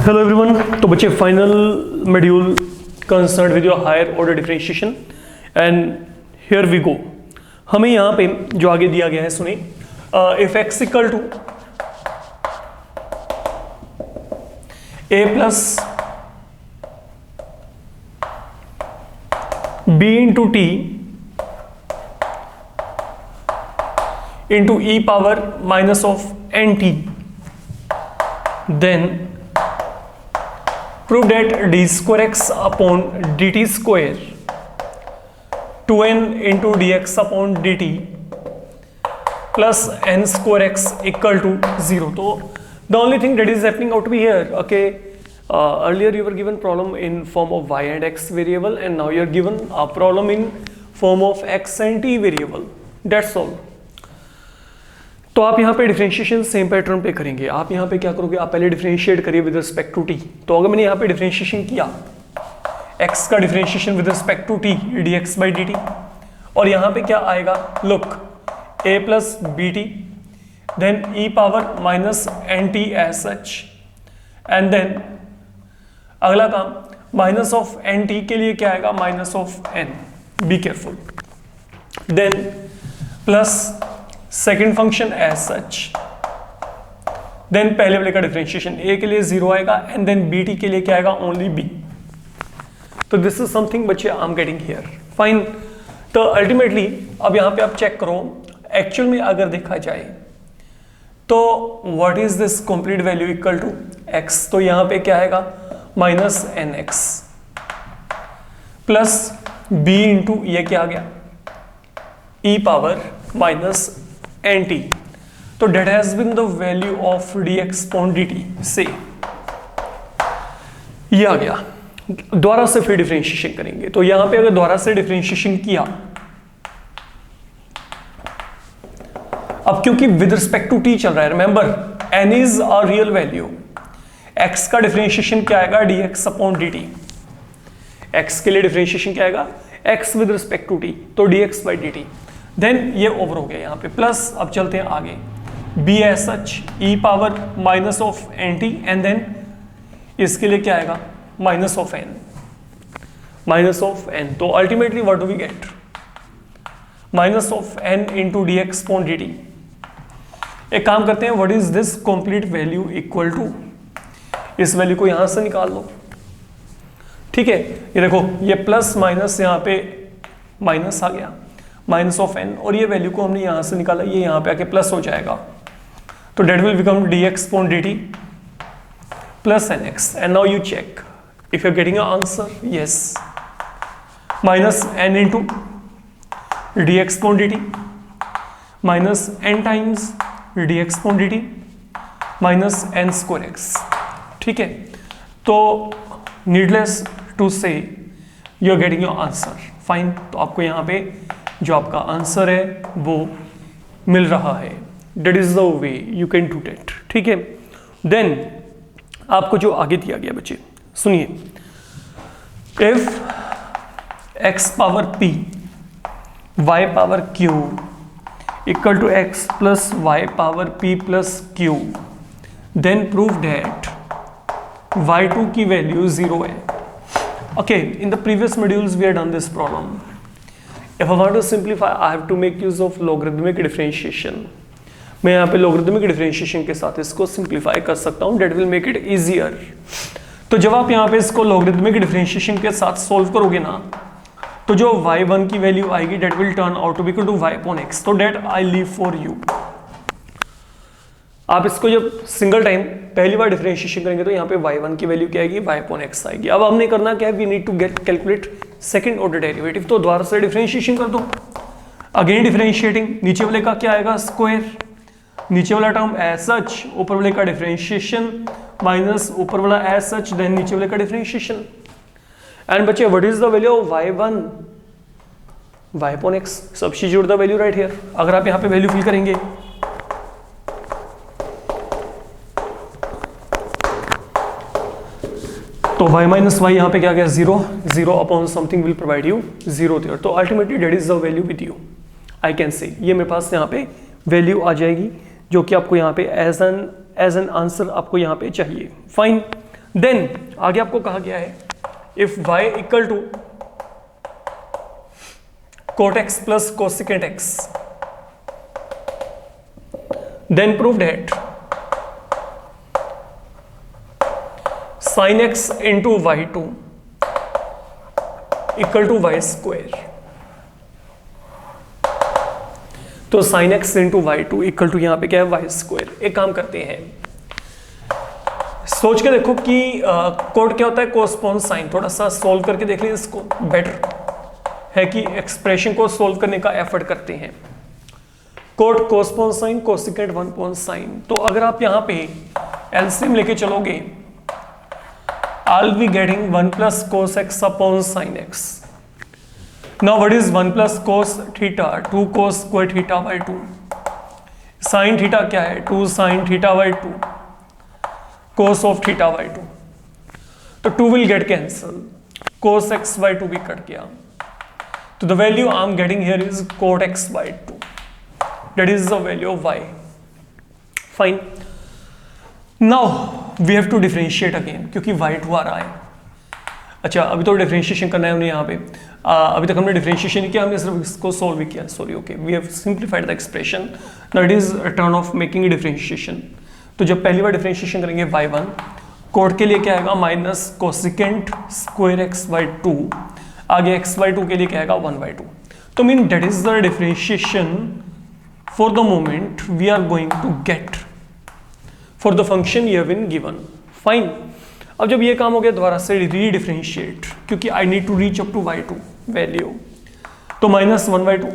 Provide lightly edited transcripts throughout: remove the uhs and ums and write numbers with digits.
Hello everyone. तो बच्चे final module concern with your higher order differentiation and here we go. हमें यहाँ पे जो आगे दिया गया है सुनिए, if x equal to a plus b into t into e power minus of n t, then prove that d square x upon dt square 2n into dx upon dt plus n square x equal to 0. So the only thing that is happening out to be here, okay, earlier you were given problem in form of y and x variable, and now you are given a problem in form of x and t variable. That's all. तो आप यहाँ पे differentiation same pattern पे करेंगे। आप यहाँ पे क्या करोगे, आप पहले डिफरेंशिएट करिए विद रिस्पेक्ट टू टी। तो अगर मैंने यहाँ पे डिफरेंशिएशन किया x का differentiation with respect to t dx by dt, और यहाँ पे क्या आएगा, look a plus b t then e power minus n t as such, and then अगला काम माइनस ऑफ एन टी के लिए क्या आएगा, minus of n, be careful, then plus second function as such, then पहले वाले का differentiation ए के लिए 0 आएगा एंड देन बी टी के लिए क्या आएगा, ओनली बी। तो दिस इज समथिंग बच्चे आई एम गेटिंग हियर, फाइन। तो अल्टीमेटली अब यहाँ पे आप चेक करो, एक्चुअल में अगर देखा जाए तो what is this complete value equal to x, तो यहाँ पे क्या आएगा, minus n x plus b into ये क्या आ गया, e power minus n t. तो that has been the value of d x upon d t से ये आ गया। दोबारा से फिर डिफरेंशिएशन करेंगे, तो यहां पे अगर दोबारा से डिफरेंशिएशन किया, अब क्योंकि विद रिस्पेक्ट टू टी चल रहा है, remember n is a real value, x का डिफरेंशिएशन क्या आएगा, d x upon d t. X के लिए डिफरेंशिएशन क्या आएगा, x with respect to t, तो d x by d t, then ये ओवर हो गया यहाँ पे प्लस। अब चलते हैं आगे, b as such e power minus of n t, and then इसके लिए क्या आएगा, minus of n, minus of N. तो ultimately what do we get, minus of n into d x upon d t. एक काम करते हैं, what is this complete value equal to, इस वैल्यू को यहां से निकाल लो, ठीक है। ये देखो ये प्लस माइनस यहाँ पे माइनस आ गया, माइनस ऑफ एन, और ये वैल्यू को हमने यहां से निकाला, ये यहां पे आके प्लस हो जाएगा, तो that will become d x upon d t plus n x. And now you check if you are getting a answer, yes, minus n into d x upon d t minus n times d x upon d t minus n square x, ठीक है। तो needless to say you are getting your answer, fine. तो आपको यहाँ पे जो आपका answer है वो मिल रहा है, that is the way you can do that, ठीक है। देन आपको जो आगे दिया गया बच्चे सुनिए, if x power p y power q equal to x plus y power p plus q, then prove that y2 की वैल्यू 0 है। Okay, in the previous modules we have done this problem. If I want to simplify, I have to make use of logarithmic differentiation. मैं यहाँ पे logarithmic differentiation के साथ इसको simplify कर सकता हूँ, that will make it easier. तो जब आप यहाँ पे इसको logarithmic differentiation के साथ solve करोगे ना, तो जो y1 की वैल्यू आएगी that will turn out to be equal to y upon x. तो that I leave for you. आप इसको जब सिंगल टाइम पहली बार डिफरेंशिएशन करेंगे तो यहाँ पे y1 की वैल्यू क्या आएगी, y अपॉन x आएगी। अब हमने करना क्या है, we need to get calculate second order derivative. तो दोबारा से डिफरेंशिएशन कर दो, अगेन डिफरेंशिएटिंग, नीचे वाले का क्या आएगा, स्क्वायर, नीचे वाला टर्म एज सच, ऊपर वाले का डिफरेंशिएशन माइनस ऊपर वाला एज सच, देन नीचे वाले का डिफरेंशिएशन। एंड बच्चे what is the value of y1, y upon x, substitute the value right here. अगर आप यहाँ पे वैल्यू फिल करेंगे तो y माइनस वाई यहाँ पे क्या गया, 0, 0 upon something will provide you 0 there. तो ultimately that is the value with you, I can say ये मेरे पास यहाँ पे वैल्यू आ जाएगी जो कि आपको यहाँ पे एज एन आंसर आपको यहाँ पे चाहिए, फाइन। देन आगे आपको कहा गया है if y equal to cot x plus cosecant x, then prove that sin x into y2 equal to y square. तो sin x into y2 equal to यहां पे क्या है वाई स्क्वायर। एक काम करते हैं, सोच के देखो कि कोड क्या होता है, कोसपोन साइन। थोड़ा सा सोल्व करके देख लीजिए इसको, बेटर है कि एक्सप्रेशन को सोल्व करने का एफर्ट करते हैं। कोट कोसपोन साइन कोसिकेंट 1 पोन साइन। तो अगर आप यहां पे एलसीएम लेके चलोगे, I'll be getting 1 plus cos x upon sin x. Now what is 1 plus cos theta? 2 cos square theta by 2. Sin theta क्या है? 2 sin theta by 2. Cos of theta by 2. तो 2 will get cancelled. Cos x by 2 भी cut गया. तो the value I'm getting here is cot x by 2. That is the value of y. Fine. Now we have to differentiate again क्योंकि y2 आ रहा है। अच्छा, अभी तो डिफरेंशिएशन करना है हमने यहाँ पे। अभी तक हमने डिफरेंशिएशन नहीं किया, हमने सिर्फ इसको सॉल्व भी किया। Sorry, okay, we have simplified the expression. That is turn of making differentiation. तो जब पहली बार डिफरेंशिएशन करेंगे y1, कोड के लिए क्या आएगा minus cosecant square x by 2, आगे एक्स बाई 2 के लिए क्या आएगा 1/2। तो mean that is the differentiation for the moment we are going to get for the function you have been given. Fine. अब जब ये काम हो गया, दोबारा से रीडिफरेंशिएट, क्योंकि I need to reach up to y2 value. तो माइनस 1/2,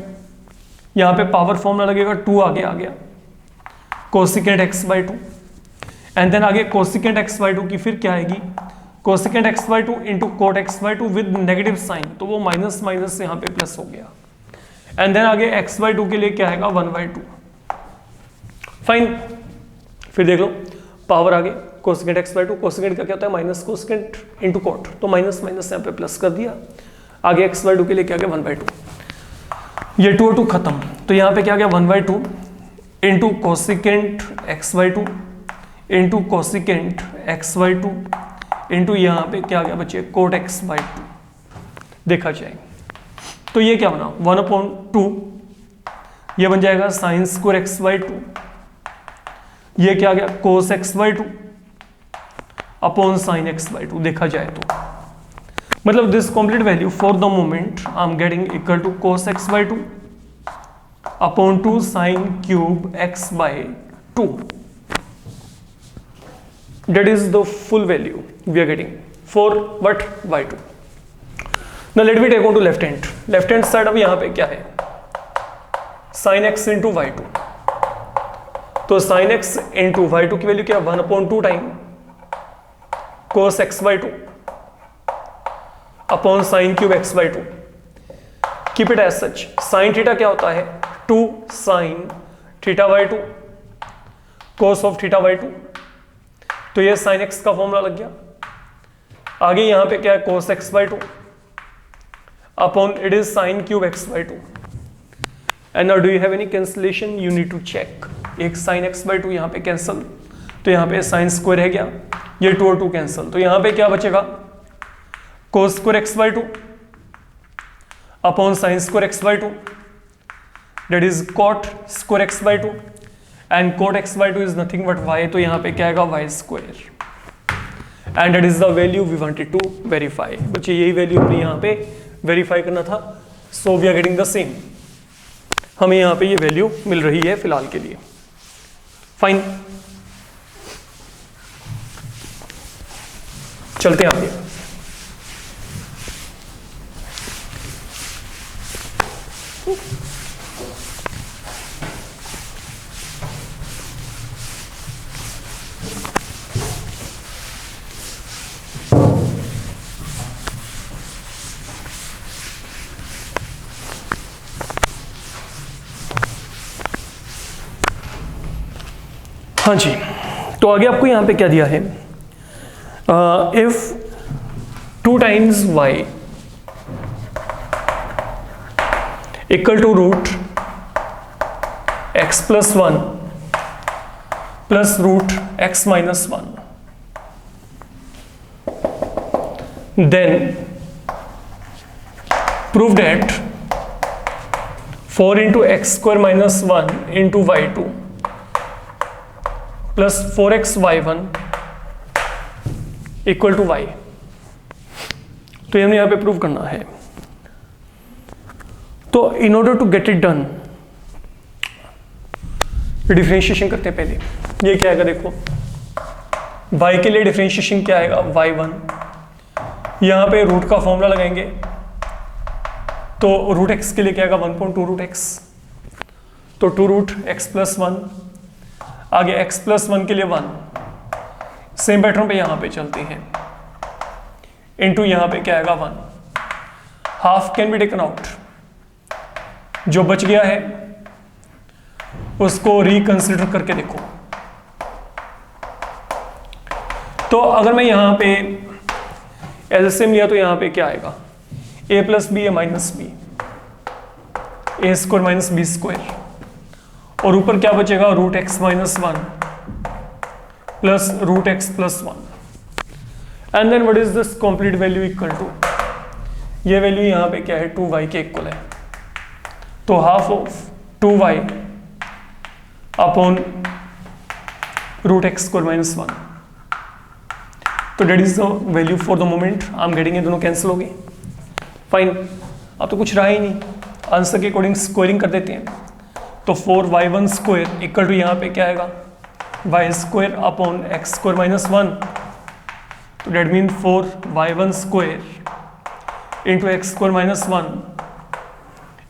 यहाँ पे पावर फॉर्मूला लगेगा, 2 आगे आ गया, cosecant x by 2, and then आगे कोसिकेंट x बाई 2 की फिर क्या आएगी, cosecant x by 2 into cot x by 2 with negative sign, तो वो माइनस माइनस यहाँ पे प्लस हो गया, एंड देन आगे x बाई 2 के लिए क्या आएगा 1/2। फाइन। फिर देख लो, पावर आगे कोसिकेंट x बाई 2, कोसिकेंट का क्या होता है माइनस कोसिकेंट इंटू कोट, तो माइनस माइनस यहाँ पे प्लस कर दिया, आगे x बाई 2 के लिए क्या आ गया 1/2। ये 2 और 2 खत्म, तो यहाँ पे क्या आ गया 1/2 into cosecant x by 2 into cosecant x by 2 into यहाँ पे क्या आ गया बच्चे कोट x बाई 2। देखा जाए तो ये क्या बना 1/2, ये बन जाएगा साइन स्क्वायर x बाई 2, ये क्या आ गया cos x by 2 upon sine x by 2। देखा जाए तो मतलब this complete value for the moment I am getting equal to cos x by 2 upon 2 sine cube x by 2। That is the full value we are getting for what y2. Now let me take on to left hand. Left hand side अब यहाँ पे क्या है sin x into y2. तो sin x into y2 की value क्या 1/2 time cos x by 2 अपॉन sin cube x by 2. Keep it as such. sin theta क्या होता है 2 sin theta by 2 cos of theta by 2. तो ये sin x का फॉर्मूला लग गया। आगे यहां पे क्या है cos x by 2 upon it is sin cube x by 2। And now do you have any cancellation, you need to check. एक sin x by 2 यहां पे कैंसिल, तो यहां पे sin स्क्वायर है गया, ये 2 और 2 कैंसिल, तो यहां पे क्या बचेगा cos स्क्वायर x by 2 अपॉन sin square x by 2, that is cot square x by 2, and cot x by 2 is nothing but y, तो यहाँ पे क्या आएगा y square, and that is the value we wanted to verify. बच्चे यही वैल्यू हमें यहाँ पे वेरीफाई करना था, so we are getting the same. हमें यहाँ पे ये वैल्यू मिल रही है फिलहाल के लिए। फाइन, चलते हैं आगे। हाँ जी, तो आगे आपको यहां पे क्या दिया है, if 2 times y equal to root x plus 1 plus root x minus 1, then prove that 4 into x square minus 1 into y two plus 4x y1 equal to y। तो ये हमने यहां पे प्रूव करना है। तो in order to get it done differentiation करते हैं पहले। ये क्या आएगा देखो, y के लिए डिफरेंशिएशन क्या आएगा y1, यहां पे रूट का फॉर्मूला लगाएंगे तो रूट x के लिए क्या आएगा 1.2 रूट x, तो 2 रूट x प्लस 1, आगे x प्लस 1 के लिए 1, सेम पैटर्न पे यहां पे चलते हैं, इनटू यहां पे क्या आएगा 1, half can be taken out, जो बच गया है उसको रिकंसिडर करके देखो। तो अगर मैं यहां पे एलसीएम लिया तो यहां पे क्या आएगा, a plus b a minus b, a square minus b square, और ऊपर क्या बचेगा root x minus 1 plus root x plus 1, and then what is this complete value equal to, ये वैल्यू यहां पे क्या है 2y के इक्वल है, तो half of 2y upon root x square minus 1। तो that is the value for the moment I am getting, ये दोनों कैंसिल हो गए। फाइन, अब तो कुछ रहा ही नहीं, आंसर के अकॉर्डिंग स्क्वायरिंग कर देते हैं। तो 4y1 स्क्वायर इक्वल टू यहाँ पे क्या आएगा y square upon x square minus 1, तो that mean 4y1 square into x square minus 1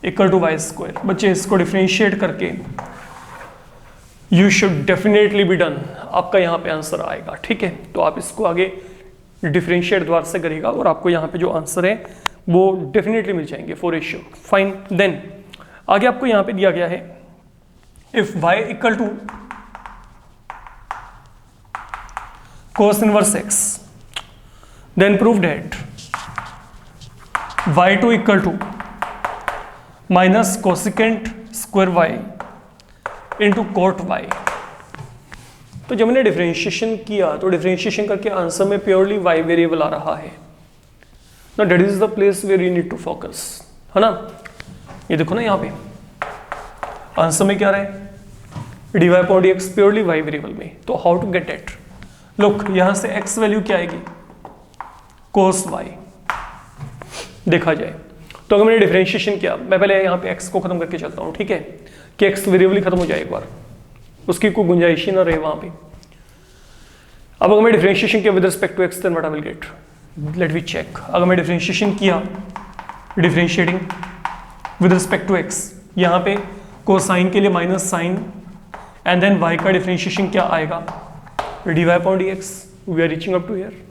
equal to y square. बच्चे इसको डिफरेंशिएट करके you should definitely be done, आपका यहाँ पे आंसर आएगा। ठीक है, तो आप इसको आगे डिफरेंशिएट द्वारा से करेगा और आपको यहाँ पे जो आंसर है वो डेफिनेटली मिल जाएंगे for a sure. Fine, then आगे आपको यहाँ पे दिया गया है if y equal to cos inverse x, then prove that y2 equal to minus cosecant square y into cot y। तो जब मैंने डिफरेंशिएशन किया तो डिफरेंशिएशन करके आंसर में प्योरली y वेरिएबल आ रहा है ना, that is the place where you need to focus, है ना। ये देखो ना यहाँ पे आंसर में क्या रहा है dy upon dx purely y variable में। तो how to get it, look यहां से x वैल्यू क्या आएगी cos y, देखा जाए तो अगर मैंने डिफरेंशिएशन किया, मैं पहले यहाँ पे x को खत्म करके चलता हूँ, ठीक है, कि x वेरिएबल ही खत्म हो जाए एक बार, उसकी कोई गुंजाइश ही ना रहे वहां पे। अब अगर मैं डिफरेंशिएशन किया with respect to x, then what I will get, let me check. अगर मैं डिफरेंशिएशन किया, differentiating with respect to x, यहाँ पे कोसाइन के लिए minus sine, and then y का डिफरेंशिएशन क्या आएगा dy upon dx, we are reaching up to here.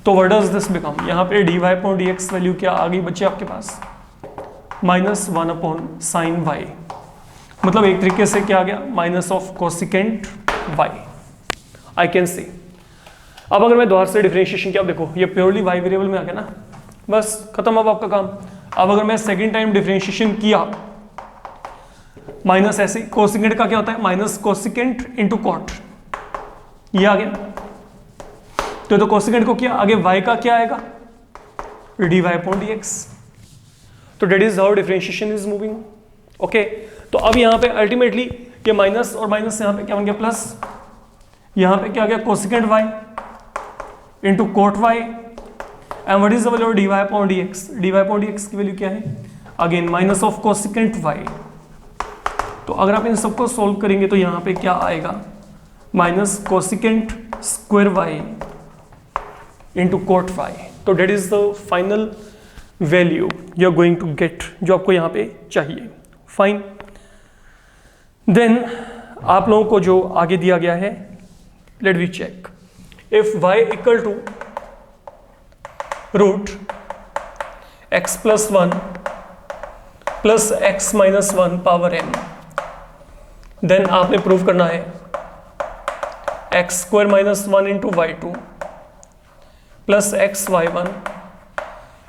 तो व्हाट डज दिस बिकम, यहाँ पे dy अपॉन dx वैल्यू क्या आ गई बच्चे आपके पास माइनस 1 अपॉन साइन y, मतलब एक तरीके से क्या आ गया minus of cosecant y, I can सी। अब अगर मैं दोबारा से डिफरेंशिएशन किया, देखो ये प्योरली y वेरिएबल में आ गया ना, बस खत्म अब आपका काम। अब अगर मैं सेकंड टाइम डिफरेंशिएशन किया, माइनस ऐसे कोसिकेंट का क्या होता है माइनस कोसिकेंट इंटू कॉट, ये आ गया। तो कोसिकेंट को किया, आगे y का क्या आएगा dy अपॉन dx। तो that is how differentiation is moving. Okay, तो अब यहाँ पे अल्टीमेटली ये माइनस और माइनस यहाँ पे क्या बन गया प्लस, यहाँ पे क्या आ गया cosecant y into cot y, and what is the value of dy upon dx, dy upon dx की वैल्यू क्या है again minus of cosecant y। तो अगर आप इन सबको सोल्व करेंगे तो यहाँ पे क्या आएगा minus cosecant square y into cot y। तो that is the final value you are going to get, जो आपको यहाँ पे चाहिए। फाइन, देन आप लोगों को जो आगे दिया गया है, let we check. If y equal to root x plus 1 plus x minus 1 power n, then आपने प्रूव करना है x square minus 1 into y two plus x y 1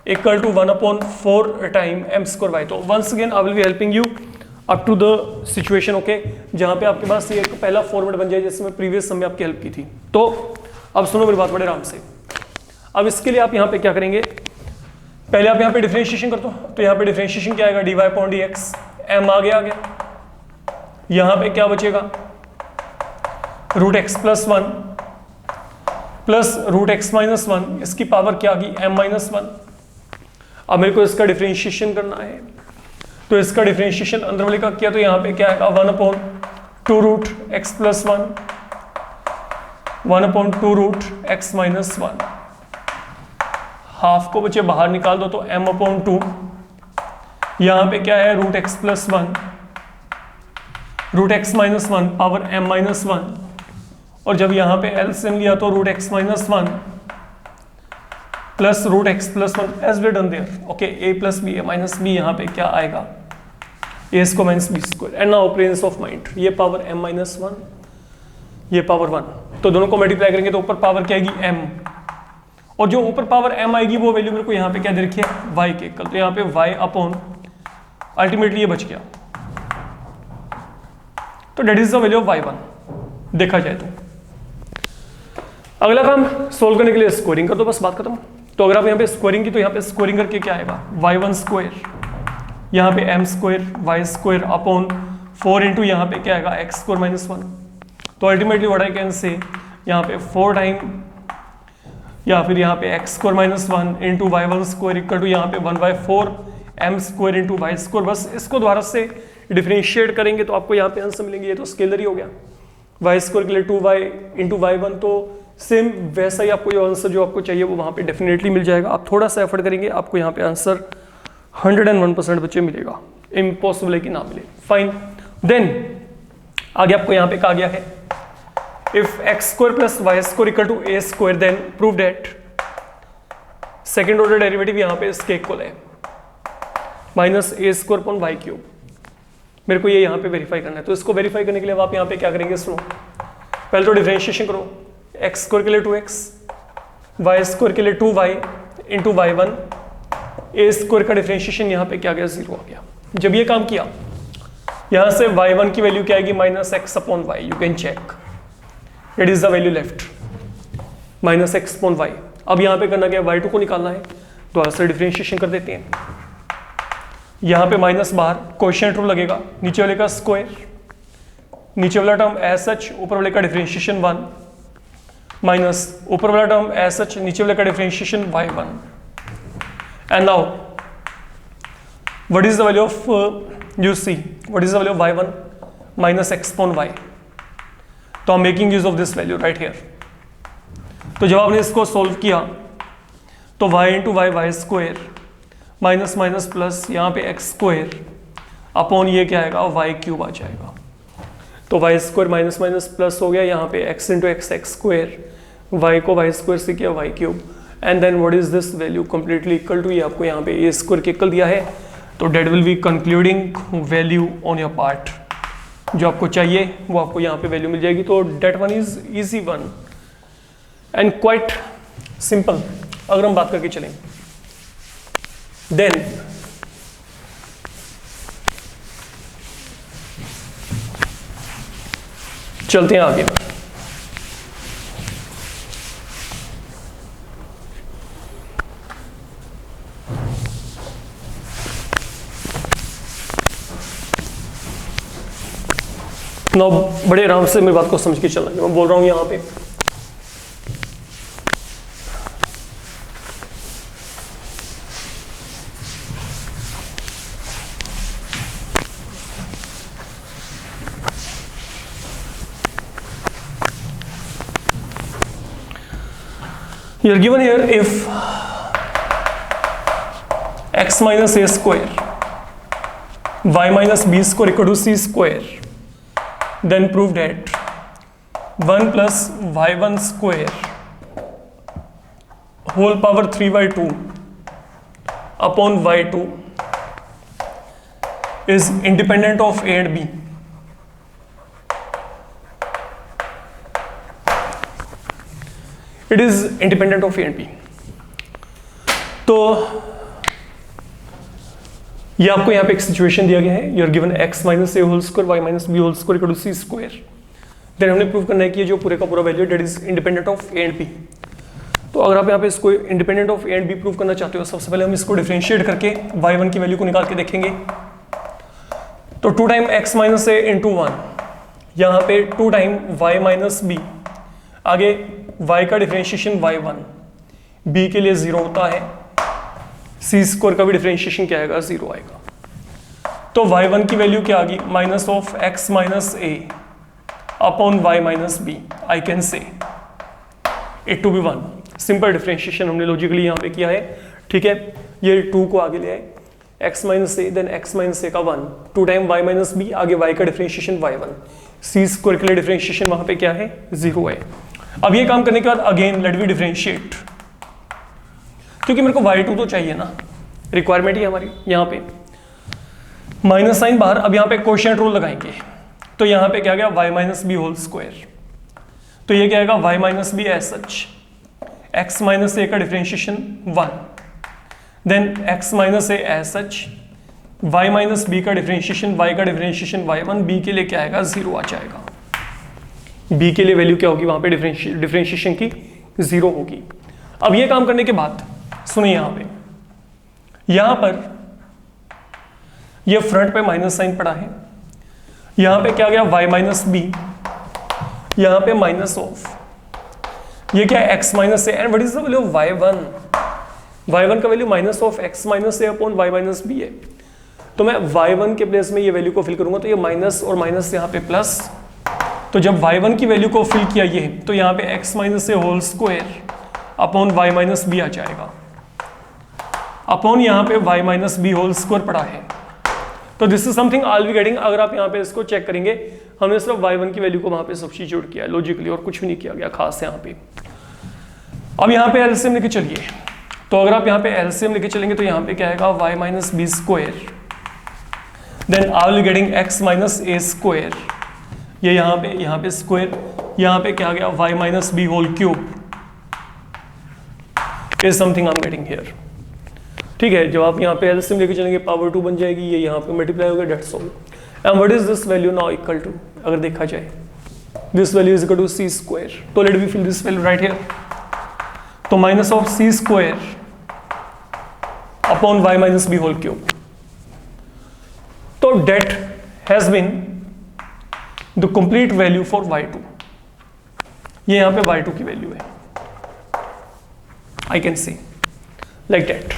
equal to 1 upon 4 time M square y. तो once again I will be helping you up to the situation, okay, जहां पे आपके पास ये एक पहला फॉर्मेट बन जाए जैसे मैं प्रीवियस समय आपकी हेल्प की थी। तो अब सुनो मेरी बात बड़े आराम से। अब इसके लिए आप यहाँ पे क्या करेंगे, पहले आप यहाँ पे डिफरेंशिएशन कर दो, तो यहाँ पे डिफरेंशिएशन क्या आएगा, dy अपॉन dx, m आ गया, यहाँ पे क्या बचेगा, root x plus one plus root x minus one, इसकी पावर क्या आ गई, m माइनस वन। अब मेरे को इसका डिफरेंशिएशन करना है, तो इसका डिफरेंशिएशन अंदर वाले का किया तो यहाँ पे क्या आएगा, 1/2 root x plus one, 1/2 root x minus one, half को बचे बाहर निकाल दो तो m/2, यहाँ पे क्या है, root x plus one, root x minus one power m minus one, और जब यहाँ पे एलसीएम लिया तो root x minus one plus root x plus one, as we done there. Okay, a plus b, a minus b, यहाँ पे क्या आएगा, a square minus b square. And now presence of mind, ये power m minus one, ये power one, तो दोनों को multiply करेंगे तो ऊपर पावर क्या आएगी, m, और जो ऊपर पावर m आएगी वो वैल्यू मेरे को यहाँ पे क्या दे रखी है, y के इक्वल, तो यहाँ पे y अपॉन अल्टीमेटली ये बच गया, तो that is the value of y1 देखा जाए तो। अगला काम सोल्व करने के लिए स्क्वायरिंग कर दो, बस बात खत्म। तो अगर आप यहाँ पे स्क्वायरिंग की तो यहाँ पे स्क्वायरिंग करके क्या आएगा, y1 स्क्वायर, यहाँ पे m square y square upon 4 into यहाँ पे क्या आएगा, x स्क्वायर माइनस वन। तो अल्टीमेटली व्हाट आई कैन से, यहाँ पे 4 टाइम या फिर यहाँ पे x square minus one into y1 square equal to यहाँ पे 1/4 m square into y square. बस इसको दोबारा से डिफरेंशिएट करेंगे तो आपको यहाँ पे आंसर मिलेंगे, ये तो स्केलर ही हो गया, y स्क्वायर के लिए 2y इंटू y1, तो सेम वैसा ही आपको ये आंसर जो आपको चाहिए वो वहाँ पे डेफिनेटली मिल जाएगा। आप थोड़ा सा एफर्ट करेंगे, आपको यहाँ पे आंसर 101% बच्चे मिलेगा, इम्पॉसिबल है कि ना मिले। फाइन, देन आगे आपको यहाँ पे कहा गया है, if x square plus y square equal to a square then prove that, second order derivative यहाँ पे इसके इक्वल है minus a square upon y cube. मेरे को ये यहाँ पे वेरीफाई करना है, तो इसको वेरीफाई करने के लिए आप यहाँ पे क्या करेंगे, सुनो, पहले तो डिफरेंशिएशन करो, एक्स स्क्वायर के लिए 2x, वाई स्क्वायर के लिए 2y इंटू y1, ए स्क्वायर का डिफरेंशिएशन यहाँ पे क्या गया, 0 आ गया। जब ये काम किया, यहाँ से y1 की वैल्यू क्या आएगी, minus x upon y, you can check, it is the value left, minus x upon y. अब यहाँ पे करना क्या है, y2 को निकालना है, तो से डिफरेंशिएशन कर देते हैं, यहाँ पे माइनस बाहर, कोएफिशिएंट रूल लगेगा, नीचे वाले का स्क्वायर, नीचे वाला टर्म एज सच, ऊपर वाले का डिफरेंशिएशन 1 माइनस ऊपर वाला टर्म एज सच, नीचे वाले का differentiation y1। And now what is the value of, you see what is the value of y1, minus x upon y. तो I am making use of this value right here. तो जब आपने इसको solve किया तो y into y square minus minus plus, यहाँ पे x square upon ये क्या आएगा, वाई क्यूब आ जाएगा। तो y square minus minus plus हो गया, यहाँ पे x into x x square, y को वाई स्क्वायर से किया y cube, and then what is this value, completely equal to, ये आपको यहाँ पे ए स्क्वायर के इक्वल दिया है, तो that will be concluding value on your part, जो आपको चाहिए वो आपको यहाँ पे वैल्यू मिल जाएगी। तो that one is easy one and quite simple. अगर हम बात करके चलें, देन चलते हैं आगे। ना बड़े आराम से मेरी बात को समझ के चलना, मैं बोल रहा हूं यहां पे you are given here if x minus a square y minus b square equal to c square, then prove that 1 plus y1 square whole power 3/2 upon y2 is independent of a and b. It is independent of a and b. तो ये आपको यहाँ पे एक situation दिया गया है, you are given x minus a whole square y minus b whole square equal to c square. Then हमने प्रूव करना है कि ये जो पूरे का पूरा value that is independent of a and B. तो अगर आप यहाँ पे इसको independent of a and b prove करना चाहते हो, सबसे पहले हम इसको डिफरेंशिएट करके y1 की वैल्यू को निकाल के देखेंगे। तो 2 टाइम x माइनस ए इंटू 1, यहाँ पे 2 टाइम y माइनस बी, आगे y का डिफरेंशिएशन y1, b के लिए 0 होता है, c स्क्वायर का भी डिफरेंशिएशन क्या आएगा, 0 आएगा। तो y1 की वैल्यू क्या आ गई, minus of x minus a upon y minus b, I can say it to be 1। Simple differentiation हमने लॉजिकली यहाँ पे किया है, ठीक है। ये 2 को आगे ले आए, x minus A then x minus a का 1, 2 टाइम y माइनस बी, आगे y का डिफरेंशिएशन y1, c स्क्वायर के लिए डिफरेंशिएशन वहाँ पे क्या है, 0 है। अब ये काम करने के बाद अगेन लेट वी डिफरेंशिएट, क्योंकि मेरे को y2 तो चाहिए ना, रिक्वायरमेंट ही हमारी यहाँ पे, माइनस साइन बाहर। अब यहाँ पे कोशेंट रूल लगाएंगे, तो यहाँ पे क्या गया y minus b whole square, तो ये क्या आएगा y minus b as such, x minus a का differentiation 1, then x minus a as such, y minus b का डिफरेंशिएशन, y का डिफरेंशिएशन y1, b के लिए क्या आएगा, 0 आ जाएगा। b के लिए वैल्यू क्या होगी वहां पे, डिफरेंशिएशन की 0 होगी। अब ये काम करने के बाद सुनिए, यहां पर ये फ्रंट पे माइनस साइन पड़ा है, यहां पे क्या गया y माइनस बी, यहां पे माइनस ऑफ, ये क्या है x minus a, and what is the value of y1 का value minus of x minus a upon y minus b है। तो मैं y1 के प्लेस में ये वैल्यू को फिल करूंगा, तो ये माइनस और माइनस यहाँ पे प्लस, तो जब y1 की वैल्यू को फिल किया ये, तो यहाँ पे x minus a whole square upon y minus b आ जाएगा, अपॉन यहाँ पे y minus b whole square पड़ा है। तो this is something I will be getting, अगर आप यहाँ पे इसको चेक करेंगे, हमने सिर्फ y1 की वैल्यू को वहां पे सब्स्टिट्यूट किया है लॉजिकली, और कुछ भी नहीं किया गया खास यहाँ पे। अब यहाँ पे एलसीएम लेके चलिए, तो अगर आप यहाँ पे एलसीएम लेके चलेंगे, तो यहाँ पे क्या आएगा y minus b square, then I will getting x minus a square, ये यहाँ पे स्क्वायर, यहाँ पे क्या आ गया y minus b whole cube, is something I am getting here, ठीक है। जब आप यहाँ पे एलसीएम लेके चलेंगे, पावर 2 बन जाएगी, ये यहाँ पे मल्टीप्लाई होगा, that's all. And what is this value now equal to, अगर देखा जाए, this value is equal to c square, तो let we fill this value right here, तो minus of c square upon y minus b whole cube. तो that has been the complete value for y2, ये यहां पे y2 की value है, I can see like that.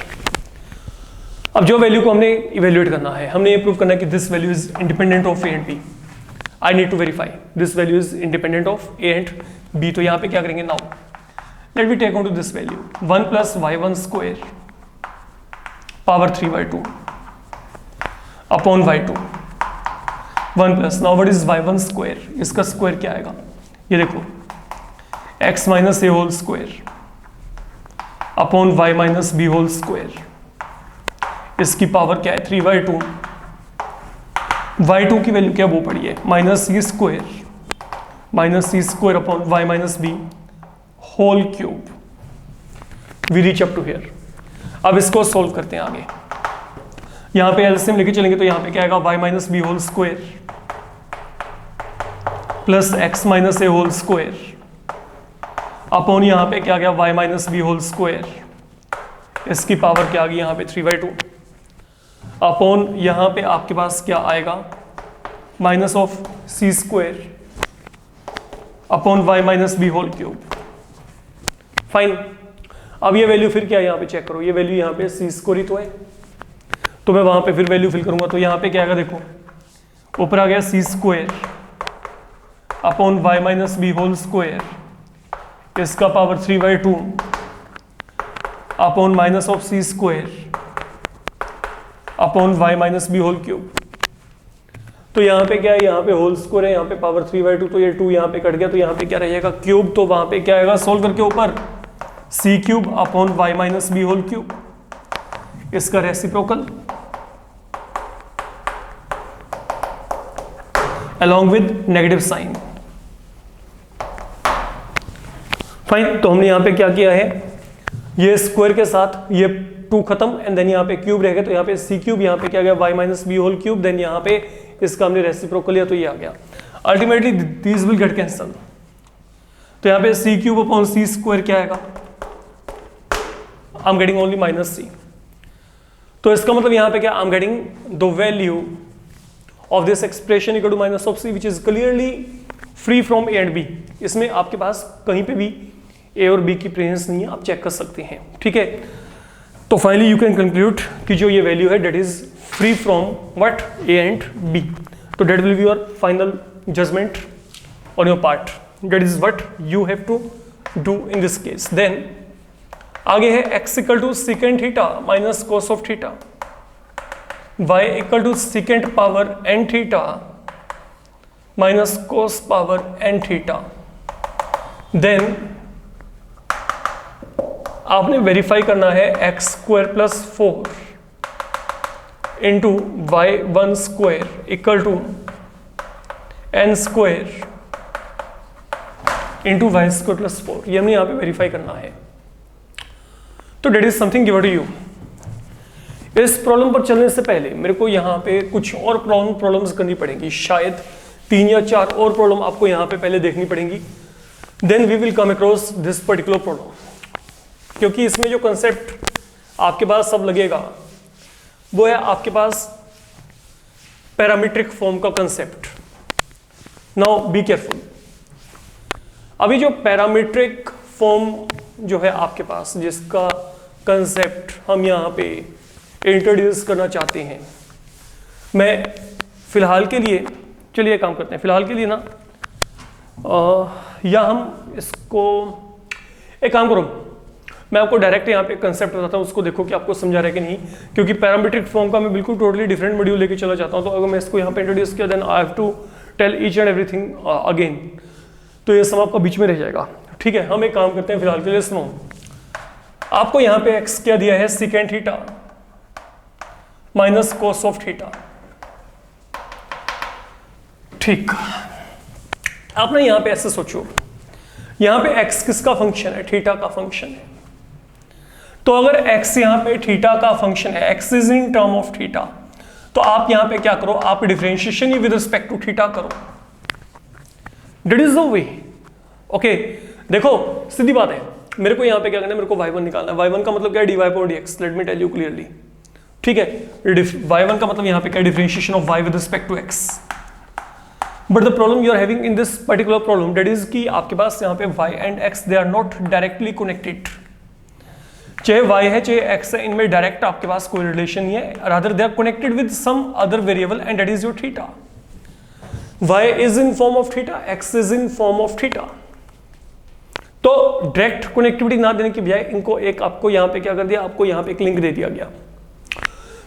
अब जो value को हमने इवेल्युएट करना है, हमने ये प्रूव करना है कि this value is independent of a and b. I need to verify this value is independent of a and B. तो यहाँ पे क्या करेंगे, now let me take on to this value 1 plus y1 square power 3/2 upon y2 1 plus, now what is y1 square, इसका square क्या आएगा, ये देखो x minus a whole square upon y minus b whole square, इसकी power क्या है 3/2, y2 की value क्या वो पड़ी है minus c square upon y minus b whole cube. We reach up to here. अब इसको सोल्व करते हैं आगे, यहां पे एलसीएम लेके चलेंगे, तो यहां पे क्या आएगा y minus b whole square plus x minus a whole square upon यहां पे क्या गया y minus b whole square, इसकी पावर क्या आ गई यहाँ पे 3/2 अपॉन यहाँ पे आपके पास क्या आएगा minus of c square upon y minus b whole cube. Fine. अब ये वैल्यू फिर क्या है यहाँ पे चेक करो, ये वैल्यू यहाँ पे c स्क्वायर ही तो है, तो मैं वहां पे फिर वैल्यू फिल करूंगा, तो यहाँ पे क्या आएगा देखो, ऊपर आ गया c square upon y minus b whole square, इसका power 3/2 upon minus of c square upon y minus b whole cube. तो यहाँ पे क्या है, यहाँ पे होल स्क्वायर है, यहाँ पे पावर 3/2, तो ये 2 यहाँ पे कट गया, तो यहाँ पे क्या रहेगा क्यूब, तो वहां पे क्या आएगा सोल्व करके ऊपर c cube upon y minus b whole cube, इसका reciprocal along with negative sign. Fine. तो हमने यहाँ पे क्या किया है, ये स्क्वायर के साथ ये 2 खत्म, एंड देन यहाँ पे क्यूब रहेगा, तो यहाँ पे c क्यूब, यहाँ पे क्या गया y minus b whole cube, then यहाँ पे इसका हमने रेसिप्रोकल लिया, तो ये आ गया। Ultimately these will get cancel, तो यहाँ पे c cube upon c square क्या आएगा I am getting only minus C. तो इसका मतलब यहाँ पे क्या, I am getting the value of this expression equal to minus of C which is clearly free from A and B. इसमें आपके पास कहीं पे भी ए और बी की प्रेजेंस नहीं है, आप चेक कर सकते हैं, ठीक है। तो फाइनली यू कैन कंक्लूड कि जो ये वैल्यू है that is free from what, A and B. तो that will be your final judgement on your part, that is what you have to do in this case. Then आगे है x equal to secant theta minus cos of theta, y equal to secant power n theta minus cos power n theta. Then आपने verify करना है x square plus 4 into Y one square equal to n square into y square plus 4, ये हमने यहाँ पे verify करना है। तो that is something given to you. इस प्रॉब्लम पर चलने से पहले मेरे को यहाँ पे कुछ और प्रॉब्लम्स करनी पड़ेंगी, शायद 3 या 4 और प्रॉब्लम आपको यहाँ पे पहले देखनी पड़ेंगी। Then we will come across this particular problem, क्योंकि इसमें जो कंसेप्ट आपके पास सब लगेगा वो है आपके पास पैरामीट्रिक फॉर्म का कंसेप्ट। Now be careful. अभी जो पैरामीट्रिक फॉर्म जो है आपके पास, जिसका कंसेप्ट हम यहाँ पे इंट्रोड्यूस करना चाहते हैं, मैं फिलहाल के लिए, चलिए काम करते हैं फिलहाल के लिए ना, या हम इसको एक काम करो, मैं आपको डायरेक्ट यहाँ पे कंसेप्ट बताता हूँ, उसको देखो कि आपको समझा रहा है कि नहीं, क्योंकि पैरामीट्रिक फॉर्म का मैं बिल्कुल टोटली डिफरेंट मॉड्यूल लेके चला जाता हूँ। तो अगर मैं इसको यहाँ पे इंट्रोड्यूस किया then I have to tell each and everything again, तो ये सब आपका बीच में रह जाएगा, ठीक है। हम एक काम करते हैं फिलहाल के लिए, सुनो, आपको यहाँ पे x क्या दिया है, second theta minus cos of theta, ठीक। आपने यहाँ पे ऐसे सोचो, यहाँ पे x किसका फंक्शन है, थीटा का फंक्शन है। तो अगर x यहाँ पे थीटा का फंक्शन है, x is in term of theta, तो आप यहाँ पे क्या करो, आप डिफरेंशिएशन ही विद रिस्पेक्ट टू थीटा करो, that is the way. Okay, देखो सीधी बात है, मेरे को यहाँ पे क्या करना है, मेरे को y1 निकालना है। y1 का मतलब क्या है, dy पर dx, let me tell you clearly, ठीक है। y1 का मतलब यहाँ पे क्या है, differentiation of y with respect to x। But the problem you are having in this particular problem that is कि आपके पास यहाँ पे y and x they are not directly connected, चाहे y है चाहे x है, इनमें डायरेक्ट आपके पास कोई रिलेशन नहीं है, rather they are connected with some other variable and that is your theta. y is in form of theta, x is in form of theta. तो डायरेक्ट कनेक्टिविटी ना देने की बजाय इनको एक, आपको यहाँ पे क्या कर दिया, आपको यहाँ पे एक लिंक दे दिया गया।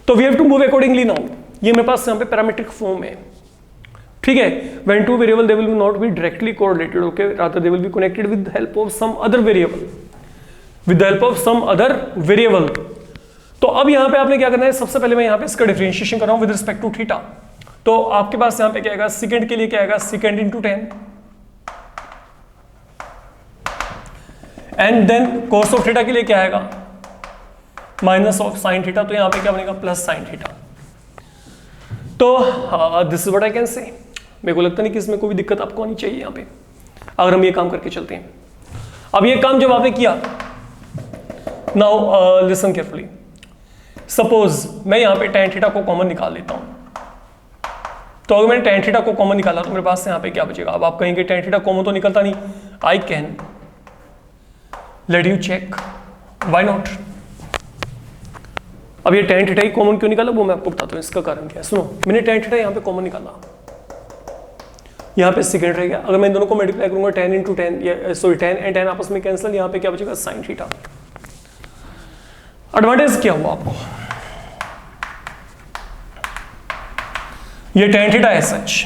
तो we have to move accordingly now. ये मेरे पास यहाँ पे पैरामीट्रिक फॉर्म है, ठीक है। When two variable they will be not be directly correlated, okay, rather they will be connected with help of some other variable, with the help of some other variable. तो अब यहाँ पे आपने क्या करना है, सबसे पहले मैं यहाँ पे इसका डिफरेंशिएशन कर रहा हूँ विद रिस्पेक्ट टू थीटा। तो आपके पास यहाँ पे क्या आएगा, सेकंड के लिए क्या आएगा, second into 10 and then cos of theta के लिए क्या आएगा, माइनस ऑफ साइन थीटा। तो यहाँ पे क्या बनेगा, प्लस साइन थीटा। तो this is what I can से। मेरे को लगता नहीं कि इसमें कोई दिक्कत आपको आनी चाहिए यहाँ पे, अगर हम ये काम करके चलते हैं। अब ये काम जब आपने किया, नाउ लिसन केयरफुली, सपोज मैं यहाँ पे tan थीटा को कॉमन निकाल लेता हूँ। तो अगर मैंने tan थीटा को कॉमन निकाला तो मेरे पास यहाँ पे क्या बचेगा। अब आप कहेंगे tan थीटा कॉमन तो निकलता नहीं, I can let you check, why not. अब ये tan थीटा ही कॉमन क्यों निकाला वो मैं आपको बताता हूँ, इसका कारण क्या है। सुनो, मैंने tan थीटा यहाँ पे कॉमन निकाला, यहाँ पे सेकंड रह गया। अगर मैं इन दोनों को मल्टीप्लाई करूंगा, tan into ten, sorry tan and tan आपस में कैंसिल, यहाँ पे क्या बचेगा, साइन थीटा। एडवांटेज क्या हुआ आपको, ये tan थीटा है सच,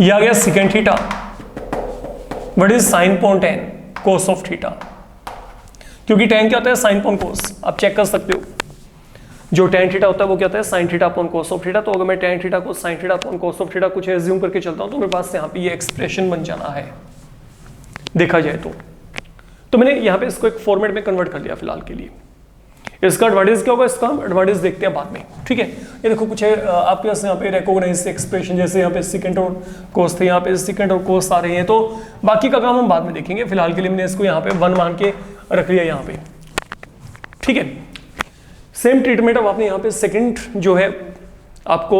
ये आ गया second theta, what is sine upon tan cos of theta, क्योंकि tan क्या होता है, साइन पॉन कोस। आप चेक कर सकते हो, जो tan थीटा होता है वो क्या होता है, sine theta upon cos of theta. तो अगर मैं tan थीटा को sine theta upon cos of theta कुछ एज्यूम करके चलता हूं तो मेरे पास यहाँ पे ये एक्सप्रेशन बन जाना है, देखा जाए तो मैंने यहाँ पे इसको एक फॉर्मेट में कन्वर्ट कर लिया फिलहाल के लिए। इसका एडवांटेज क्या होगा, इसका हम एडवांटेज देखते हैं बाद में, ठीक है। ये देखो कुछ है आपके पास यहाँ पे रिकॉग्नाइज एक्सप्रेशन, जैसे यहाँ पे सेकंड और कोस थे, यहाँ पे सेकंड और कोस आ रहे हैं, तो बाकी का काम हम बाद में देखेंगे। फिलहाल के लिए मैंने इसको यहाँ पे 1 मान के रख लिया यहाँ पे, ठीक है, सेम ट्रीटमेंट अब आपने यहाँ पे सेकंड जो है आपको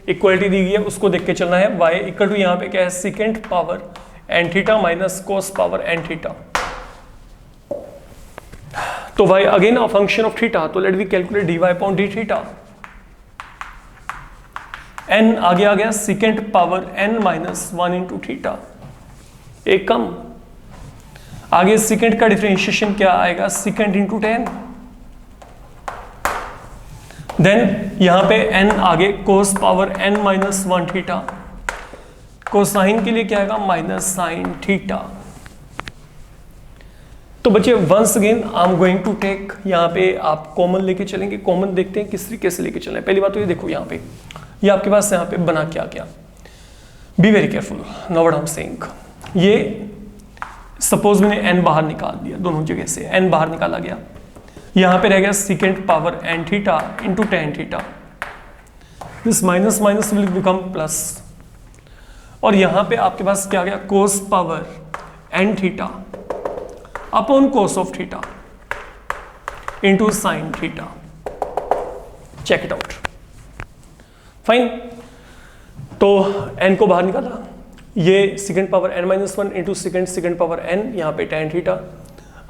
इक्वलिटी दी गई है उसको देख के चलना है। y इक्वल टू यहाँ पे क्या है, secant power N theta minus cos power N theta. तो y again a function of theta, तो let we calculate dy upon D theta. n आगे आ गया secant power n minus 1 into theta, एक कम। आगे सेकंड का डिफरेंशिएशन क्या आएगा, सेकंड इंटू 10। देन यहां पे n आगे cos power n minus 1 theta, cosine के लिए क्या आएगा, माइनस साइन थीटा। तो बच्चे once again I am going to take, यहाँ पे आप कॉमन लेके चलेंगे। कॉमन देखते हैं किस तरीके से लेके चलें। पहली बात तो ये देखो, यहाँ पे ये आपके पास यहाँ पे बना क्या क्या, be very careful now what I am saying. ये सपोज मैंने n बाहर निकाल दिया, दोनों जगह से n बाहर निकाला गया, यहाँ पे रह गया secant power N theta into tan theta, this minus minus will become plus, और यहाँ पे आपके पास क्या आ गया, cos power N theta upon cos of theta into sine theta. Check it out, fine. तो n को बाहर निकाला, ये secant power n minus 1 into secant power n, यहाँ पे टेन थीटा।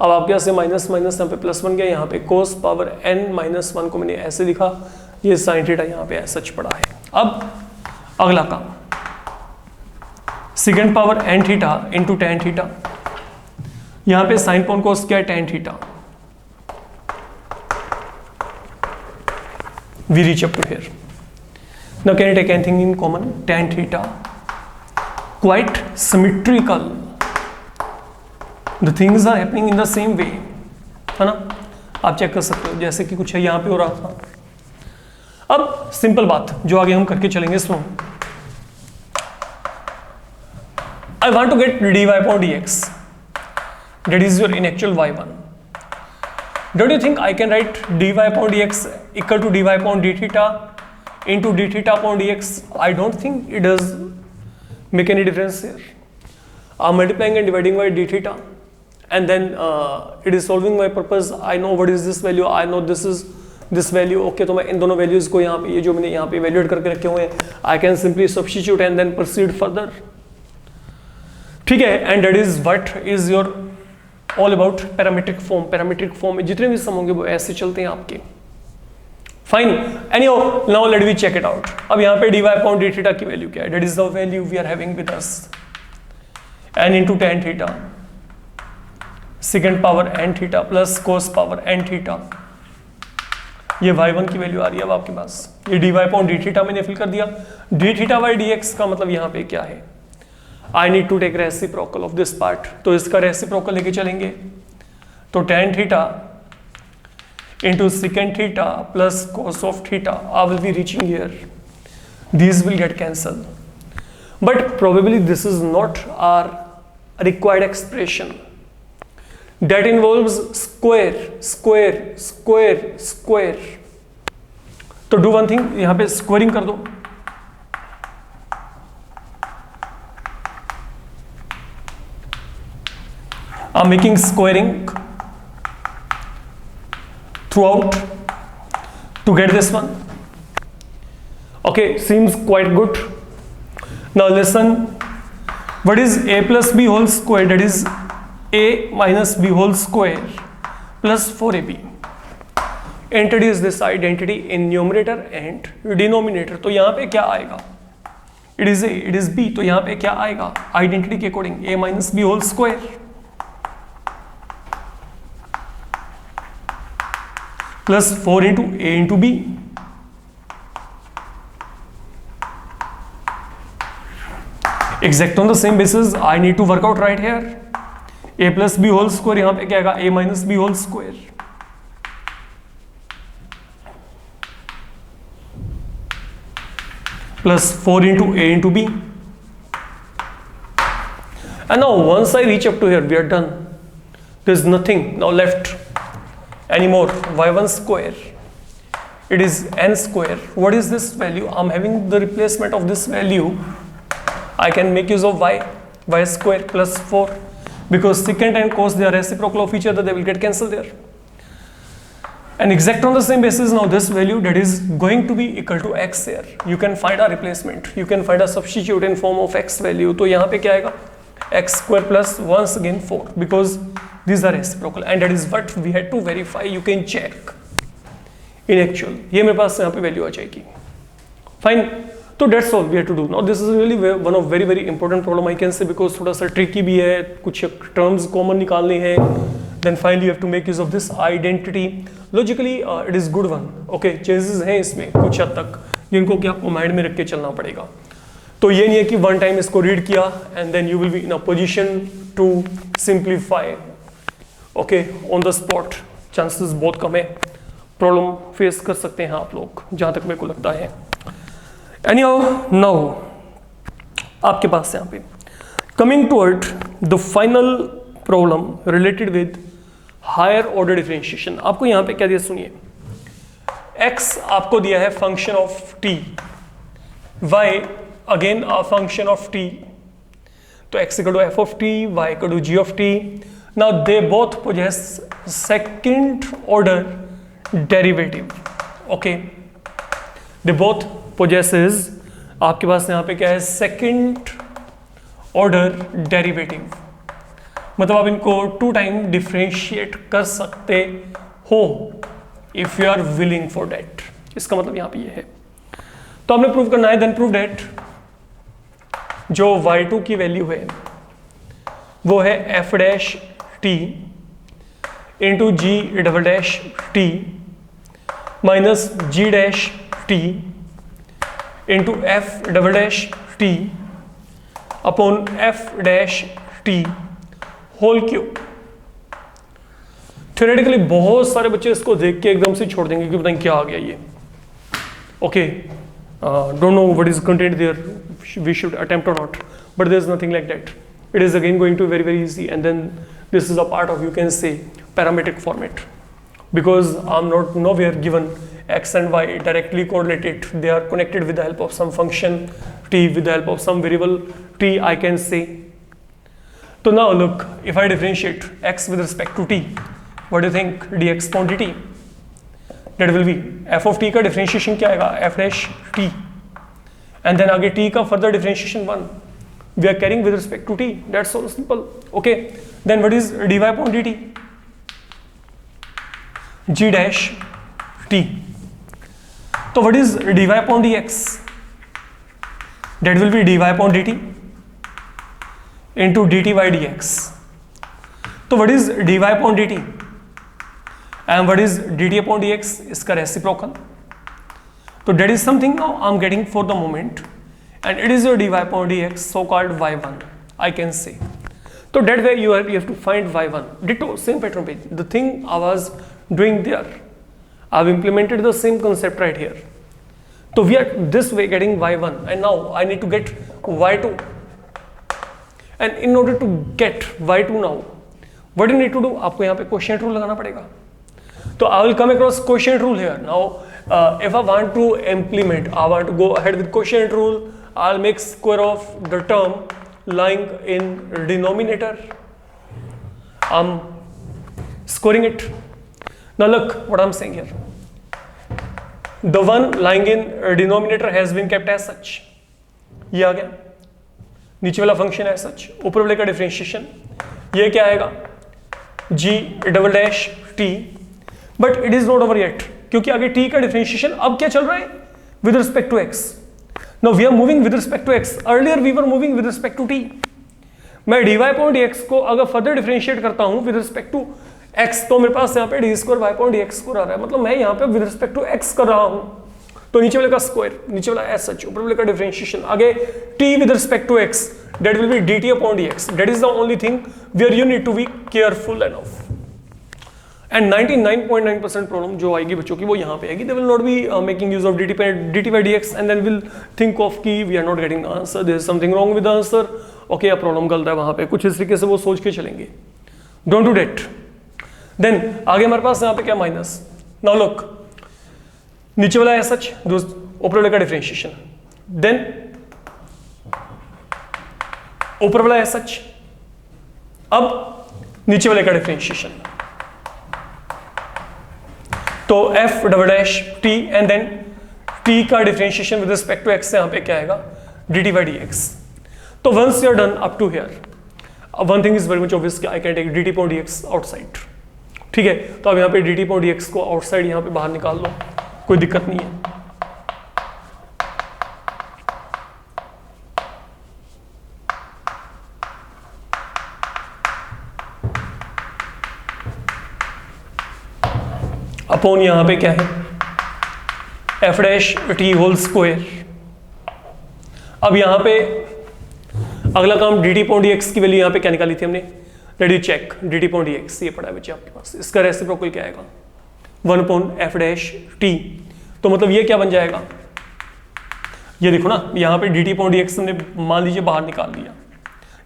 अब आपके यहाँ से माइनस माइनस यहाँ पे प्लस 1 गया, यहाँ पे कोस पावर n माइनस 1 को मैंने ऐसे लिखा, ये साइन थीटा यहाँ पे सच पड़ा है। अब अगला काम, second power n theta into tan theta, यहाँ पे साइन पॉन कोस क्या है, tan theta. We reach up to here. Now can you take anything in common, tan theta quite symmetrical, the things are happening in the same way, है ना। आप check कर सकते हो जैसे कि कुछ है यहाँ पे हो रहा था। अब सिंपल बात जो आगे हम करके चलेंगे, सुनो। I want to get dy upon dx, that is your inactual y1. Don't you think I can write dy upon dx equal to dy upon d theta into d theta upon dx? I don't think it does make any difference here. I'm multiplying and dividing by d theta, and then it is solving my purpose. I know what is this value, I know this is this value. Okay, तो मैं इन दोनों values को यहाँ पे, ये जो मैंने यहाँ पे evaluate करके रखे हुए हैं, I can simply substitute and then proceed further. ठीक है, and that is what is your all about parametric form. Parametric form में जितने भी सम होंगे वो ऐसे चलते हैं आपके, fine. Anyhow now let we check it out. अब यहाँ पे dy अपॉन d थीटा की वैल्यू क्या है, that is the value we are having with us, n into tan theta second power n theta plus cos power n theta. ये y1 की value आ रही है अब आपके पास। ये dy अपॉन d थीटा मैंने फिल कर दिया, d थीटा बाई dx का मतलब यहाँ पे क्या है, I need to take reciprocal of this part, तो इसका reciprocal लेके चलेंगे। तो tan theta into secant theta plus cos of theta, I will be reaching here. These will get cancelled, but probably this is not our required expression. That involves square, square, square, square. तो do one thing, यहाँ पे squaring कर दो। I'm making squaring throughout to get this one. Okay, seems quite good. Now listen, what is a plus b whole square, that is a minus b whole square plus 4ab. Introduce this identity in numerator and denominator. तो यहाँ पे क्या आएगा, it is a, it is b, तो यहाँ पे क्या आएगा आइडेंटिटी के according, a minus b whole square plus 4 into a into b. Exact on the same basis I need to work out right here. a plus b whole square यहाँ पे क्या आएगा, a minus b whole square plus 4 into a into b. And now once I reach up to here, we are done. There is nothing now left anymore. y1 square, it is n square. What is this value? I'm having the replacement of this value. I can make use of y square plus 4, because secant and cos, they are reciprocal of each other, they will get cancelled there. and exact on the same basis, now this value that is going to be equal to x here, you can find a replacement, you can find a substitute in form of x value. तो यहाँ पे क्या आएगा x square plus once again 4 because these are reciprocal and that is what we had to verify. You can check in actual. ये मेरे पास यहाँ पे value आ जाएगी. Fine. तो that's all we have to do. Now this is really one of very important problem I can say because थोड़ा सा tricky भी है, कुछ terms common निकालने हैं. Then finally you have to make use of this identity. Logically it is good one. Okay, chances हैं इसमें कुछ हद तक जिनको कि आपको माइंड में रख के चलना पड़ेगा. तो ये नहीं है कि वन टाइम इसको रीड किया and then you will be in a position to simplify. Okay, on the spot chances बहुत कम है, प्रॉब्लम फेस कर सकते हैं आप लोग जहाँ तक मेरे को लगता है. एनीहाउ नाउ आपके पास यहाँ पे coming toward the final problem related with higher order differentiation. आपको यहाँ पे क्या दिया सुनिए, x आपको दिया है function of t, y again a function of t. तो x equal to f of t, y equal to g of t. Now they both possess second order derivative. Okay, they both possesses, आपके पास यहाँ पे क्या है, second order derivative. मतलब आप इनको 2 टाइम डिफरेंशिएट कर सकते हो if you are willing for that. इसका मतलब यहाँ पे ये है. तो आपने प्रूव करना है, देन प्रूव डेट जो y2 की वैल्यू है वो है f dash t into g double dash t minus g dash t into f double dash t upon f dash t whole cube. Theoretically बहुत सारे बच्चे इसको देख के एकदम से छोड़ देंगे कि पता नहीं क्या आ गया ये. Okay, don't know what is contained there, we should attempt or not, but there is nothing like that. It is again going to be very easy, and then this is a part of, you can say, parametric format, because I'm not nowhere given x and y directly correlated. They are connected with the help of some function t, with the help of some variable t, I can say. So now look, if I differentiate x with respect to t, what do you think dx upon dt? That will be f of t का differentiation क्या आएगा, f dash t, and then आगे t का further differentiation 1 we are carrying with respect to t. That's so simple. Okay, then what is dy upon dt, g dash t. तो what is dy upon dx, that will be dy upon dt into dt by dx. तो what is dy upon dt and what is dt upon dx, इसका reciprocal. तो that is something now I'm getting for the moment, and it is your dy upon dx, so called y1, I can say. So that way you have to find y1. Ditto, same pattern page. The thing I was doing there, I've implemented the same concept right here. So we are this way getting y1, and now I need to get y2. And in order to get y2 now, what you need to do, आपको यहाँ पे quotient rule लगाना पड़ेगा. So I will come across quotient rule here. Now, if I want to implement, I want to go ahead with quotient rule. I'll make square of the term lying in denominator. I'm squaring it. Now look what I'm saying here. The one lying in denominator has been kept as such. ये आ गया, नीचे वाला function as such, ऊपर वाले का differentiation ये क्या आएगा, g double dash t. But it is not over yet, क्योंकि आगे t का डिफरेंशिएशन अब क्या चल रहा है, with respect to x. Now we are moving with respect to x, earlier we were moving with respect to t. मैं dy upon dx को अगर फर्दर डिफरेंशिएट करता हूं विद रिस्पेक्ट टू x, तो मेरे पास यहाँ पे d square y upon dx square आ रहा है. मतलब मैं यहाँ पे विद रिस्पेक्ट टू x कर रहा हूं, तो नीचे वाले का स्क्वायर, नीचे वाला एज सच, ऊपर वाले का डिफरेंशिएशन, आगे t with respect to x, that will be dt upon dx. That is the only thing where you need to be careful enough. And 99.9% problem जो आएगी बच्चों की वो यहाँ पे आएगी. They will not be making use of dt by dx and then will think of कि we are not getting the answer, there is something wrong with the answer. Okay, अब प्रॉब्लम गलत है वहाँ पे, कुछ इस तरीके से वो सोच के चलेंगे. Don't do that. देन आगे हमारे पास यहाँ पे क्या, माइनस. नाउ लुक, नीचे वाला है सच, ऊपर वाले का डिफरेंशिएशन, देन ऊपर वाला है सच, अब नीचे वाले का डिफरेंशिएशन. तो F double dash T and then T का differentiation with respect to X से यहाँ पे क्या आएगा D T by D X. तो once you are done up to here, one thing is very much obvious, I can take D T upon D X outside. ठीक है, तो अब यहाँ पे D T upon D X को outside यहाँ पे बाहर निकाल लो, कोई दिक्कत नहीं है. अपॉन यहां पे क्या है F dash T whole square. अब यहां पे अगला काम D T point D X की वैल्यू यहां पे क्या निकाली थी हमने, let you check. D T point D X ये पड़ा है बच्चे आपके पास, इसका रेसिप्रोकल क्या आएगा 1 अपॉन एफ डैश टी. तो मतलब ये क्या बन जाएगा, ये देखो ना यहां पे D T point D x हमने मान लीजिए बाहर निकाल दिया,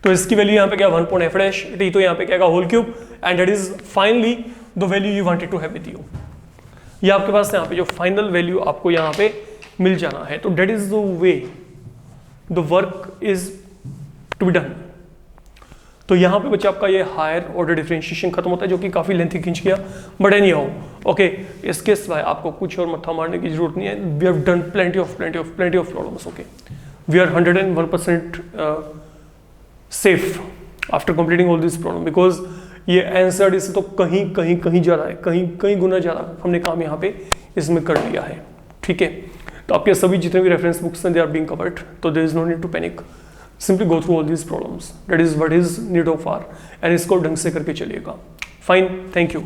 तो इसकी वैल्यू यहां पे क्या 1 अपॉन एफ डैश टी, तो यहां पे क्या आएगा whole cube and that is finally the value you wanted to have with you. ये आपके पास यहाँ पे जो फाइनल वैल्यू आपको यहाँ पे मिल जाना है. तो that is the way the work is to be done. तो यहाँ पे बच्चे आपका ये हायर ऑर्डर डिफरेंशिएशन खत्म होता है, जो कि काफी लेंथी खींच गया, बट एनी हाउ ओके. इसके सिवाय आपको कुछ और मत्था मारने की जरूरत नहीं है. We have done plenty of problems. Okay, we are 101% safe after completing all this problem, because ये आंसर इससे तो कहीं ज़्यादा है, कहीं गुना ज़्यादा हमने काम यहाँ पे इसमें कर लिया है. ठीक है, तो आपके सभी जितने भी रेफरेंस बुक्स हैं दे आर बीइंग कवर्ड, तो there is no need to panic. Simply go through all these problems, that is what is need of our, and इसको ढंग से करके चलिएगा. Fine, thank you.